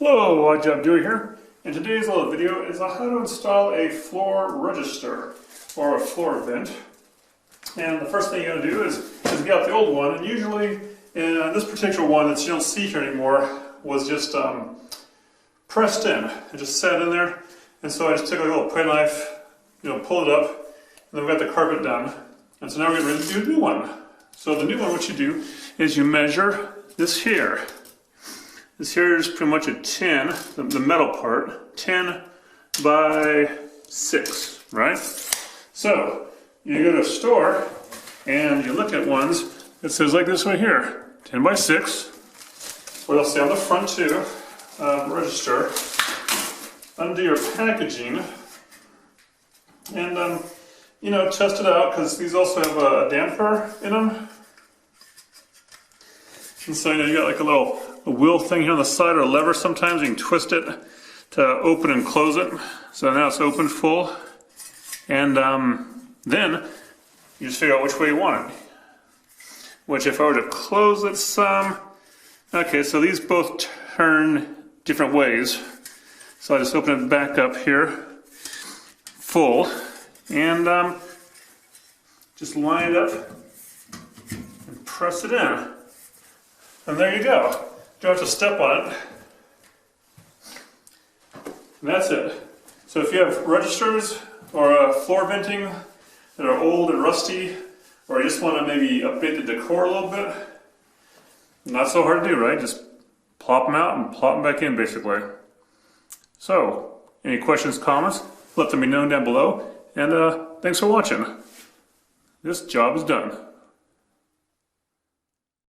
Hello, Oddjob Dewey here, and today's little video is on how to install a floor register or a floor vent. And the first thing you're going to do is get out the old one, and usually this particular one that you don't see here anymore was just pressed in. It just sat in there, and so I just took a little pry knife, pulled it up, and then we got the carpet done. And so now we're getting ready to do a new one. So the new one, what you do is you measure this here. This here is pretty much a 10, the metal part, 10 by 6, right? So you go to a store and you look at ones, it says like this right here, 10 by 6, or they'll say on the front too, register, undo your packaging, and test it out, because these also have a damper in them. And so you got like a little wheel thing here on the side, or a lever sometimes. You can twist it to open and close it. So now it's open full. And then you just figure out which way you want it. Which if I were to close it some, okay, so these both turn different ways. So I just open it back up here, full, and just line it up and press it in. And there you go. You don't have to step on it. And that's it. So if you have registers or floor venting that are old and rusty, or you just want to maybe update the decor a little bit, not so hard to do, right? Just plop them out and plop them back in, basically. So, any questions, comments, let them be known down below. And thanks for watching. This job is done.